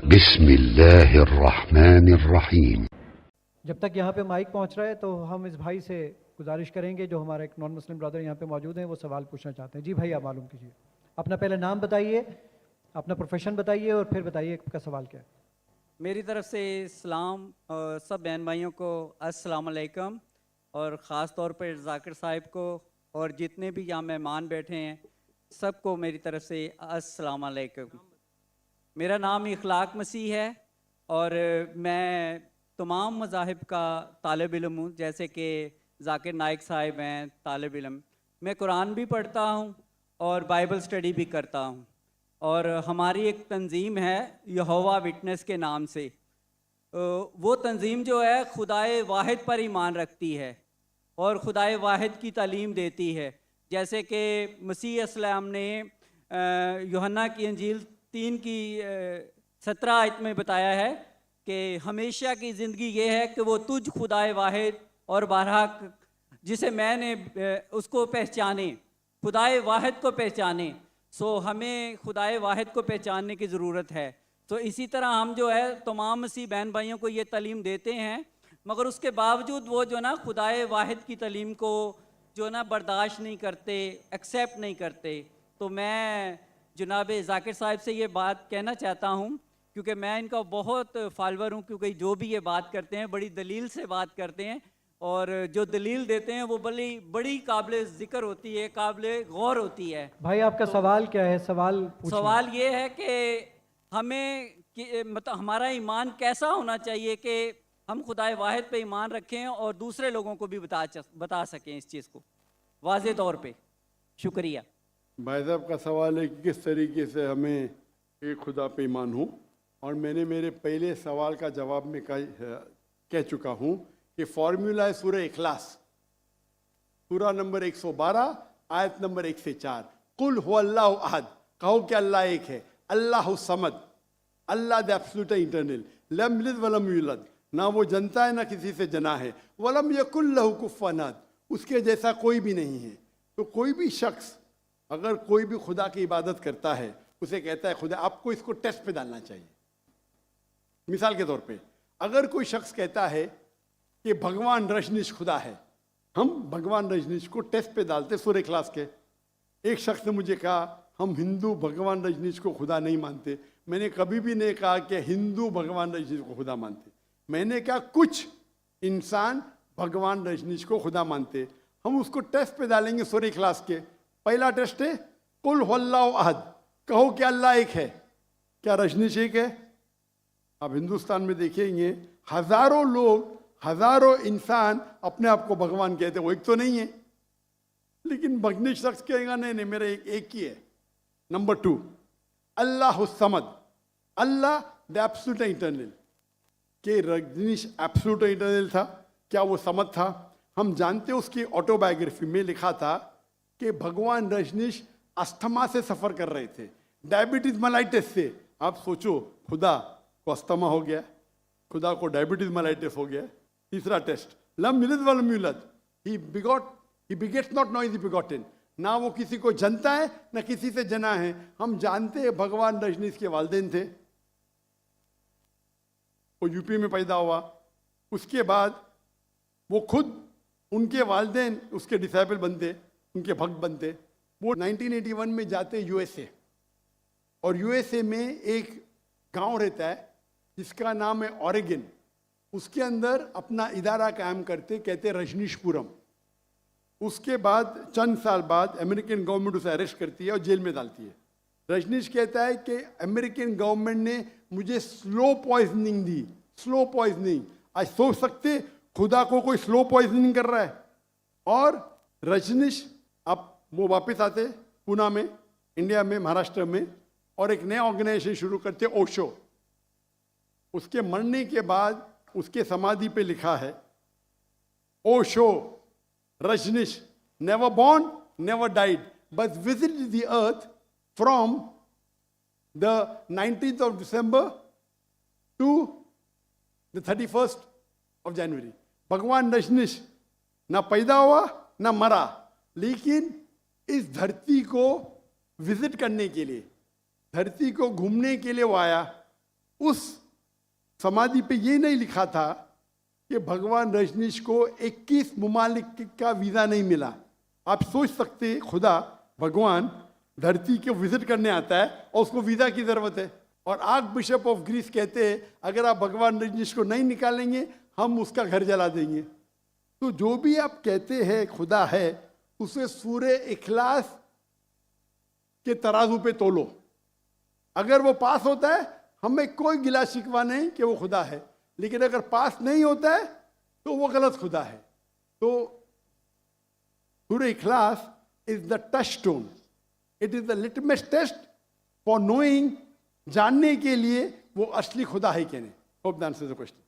बिस्मिल्लाहिर्रहमानिर्रहीम। जब तक यहाँ पे माइक पहुँच रहा है तो हम इस भाई से गुजारिश करेंगे, जो हमारा एक नॉन मुस्लिम ब्रदर यहाँ पे मौजूद हैं, वो सवाल पूछना चाहते हैं। जी भाई, आप मालूम कीजिए, अपना पहले नाम बताइए, अपना प्रोफेशन बताइए और फिर बताइए आपका सवाल क्या है। मेरी तरफ से सलाम सब बहन भाइयों को अस्सलाम वालेकुम, और ख़ास तौर पर ज़ाकिर साहिब को और जितने भी यहाँ मेहमान बैठे हैं सबको मेरी तरफ से अस्सलाम वालेकुम। मेरा नाम इखलाक मसीह है और मैं तमाम मज़ाहिब का तालिब इल्म हूँ। जैसे कि ज़ाकिर नाइक साहिब हैं तालिब इल्म, मैं कुरान भी पढ़ता हूँ और बाइबल स्टडी भी करता हूँ। और हमारी एक तंजीम है यहोवा विटनेस के नाम से। वो तंजीम जो है खुदाए वाहिद पर ईमान रखती है और खुदाए वाहिद की तालीम देती है। जैसे कि मसीह अस्सलाम ने यूहन्ना की इंजील 3 की 17 आयत में बताया है कि हमेशा की ज़िंदगी ये है कि वो तुझ खुदाए वाहिद और बारहक जिसे मैंने उसको पहचाने, खुदाए वाहिद को पहचाने। सो हमें खुदाए वाहिद को पहचानने की ज़रूरत है। तो इसी तरह हम जो है तमाम मसीह बहन भाइयों को ये तालीम देते हैं, मगर उसके बावजूद वो जो ना खुदाए वाहिद की तालीम को जो ना बर्दाश्त नहीं करते, एक्सेप्ट नहीं करते। तो मैं जनाब ज़ाकिर साहिब से ये बात कहना चाहता हूँ, क्योंकि मैं इनका बहुत फॉलोअर हूँ, क्योंकि जो भी ये बात करते हैं बड़ी दलील से बात करते हैं और जो दलील देते हैं वो बड़ी काबिल ज़िक्र होती है, काबिल गौर होती है। भाई आपका सवाल क्या है? सवाल ये है कि हमें मतलब हमारा ईमान कैसा होना चाहिए कि हम खुदाए वाहिद पे ईमान रखें और दूसरे लोगों को भी बता सकें इस चीज़ को वाज़े तौर पे। शुक्रिया। भाई साहब का सवाल है कि किस तरीके से हमें एक खुदा पे ईमान हो, और मैंने मेरे पहले सवाल का जवाब में कह चुका हूँ कि फॉर्मूला है सूरह इखलास, सूरा नंबर 112 आयत नंबर 1 से 4। कुल हुवल्लाहु अहद, कहो कि अल्लाह एक है, अल्लाहु समद, अल्लाह द एब्सोल्यूट इंटरनल, लम यलिद वलम यूलद, ना वो जनता है ना किसी से जना है, वलम यकुल लहु कुफुवन अहद, उसके जैसा कोई भी नहीं है। तो कोई भी शख्स अगर कोई भी खुदा की इबादत करता है, उसे कहता है खुदा, आपको इसको टेस्ट पे डालना चाहिए। मिसाल के तौर पे अगर कोई शख्स कहता है कि भगवान रजनीश खुदा है, हम भगवान रजनीश को टेस्ट पे डालते सूरह इखलास के। एक शख्स ने मुझे कहा हम हिंदू भगवान रजनीश को खुदा नहीं मानते। मैंने कभी भी नहीं कहा कि हिंदू भगवान रजनीश को खुदा मानते। मैंने कहा कुछ इंसान भगवान रजनीश को खुदा मानते, हम उसको टेस्ट पे डालेंगे सूरह इखलास के। पहला टेस्ट है कुल हुवल्लाहु अहद, कहो कि अल्लाह एक है, क्या रजनीश एक है? आप हिंदुस्तान में देखेंगे हजारों लोग, हजारों इंसान अपने आप को भगवान कहते, वो एक तो नहीं है। लेकिन भगनीश शख्स कहेगा नहीं नहीं मेरा एक ही है। Number 2 Allah Samad, Allah the absolute internal. के रजनीश एब्सोल्यूट इंटरनल था? क्या वो समद था? हम जानते हैं उसकी ऑटोबायोग्राफी में लिखा था कि भगवान रजनीश अस्थमा से सफर कर रहे थे, डायबिटीज मलाइटिस से। आप सोचो, खुदा को अस्थमा हो गया, खुदा को डायबिटीज मलाइटिस हो गया। तीसरा टेस्ट लम यलिद वलम यूलद, he begets not, nor is begotten, ना वो किसी को जनता है ना किसी से जना है। हम जानते हैं भगवान रजनीश के वालिदैन थे, वो यूपी में पैदा हुआ। उसके बाद वो खुद, उनके वालिदैन उसके डिसाइबल बनते, उनके भक्त बनते। वो 1981 में जाते यूएसए, और यूएसए में एक गांव रहता है जिसका नाम है ऑरेगन। उसके अंदर अपना इदारा कायम करते, कहते रजनीशपुरम। उसके बाद चंद साल बाद अमेरिकन गवर्नमेंट उसे अरेस्ट करती है और जेल में डालती है। रजनीश कहता है कि अमेरिकन गवर्नमेंट ने मुझे स्लो पॉइजनिंग दी, स्लो पॉइजनिंग। आज सोच सकते खुदा को कोई स्लो पॉइजनिंग कर रहा है। और रजनीश अब वो वापस आते पूना में, इंडिया में, महाराष्ट्र में, और एक नया ऑर्गेनाइजेशन शुरू करते ओशो। उसके मरने के बाद उसके समाधि पे लिखा है Osho Rajneesh never born never died but visited the earth from the 19th of December to the 31st of January। भगवान रजनीश ना पैदा हुआ ना मरा, लेकिन इस धरती को विजिट करने के लिए, धरती को घूमने के लिए वो आया। उस समाधि पे ये नहीं लिखा था कि भगवान रजनीश को 21 ममालिक का वीज़ा नहीं मिला। आप सोच सकते हैं, खुदा भगवान धरती के विजिट करने आता है और उसको वीज़ा की ज़रूरत है। और आर्क बिशप ऑफ ग्रीस कहते हैं अगर आप भगवान रजनीश को नहीं निकालेंगे हम उसका घर जला देंगे। तो जो भी आप कहते हैं खुदा है, उसे सूरे इखलास के तराजू पे तोलो। अगर वो पास होता है हमें कोई गिला शिकवा नहीं कि वो खुदा है, लेकिन अगर पास नहीं होता है तो वो गलत खुदा है। तो सूरे इखलास is the touch stone, it is the litmus test for knowing, जानने के लिए वो असली खुदा है कि नहीं। Hope the answer the question.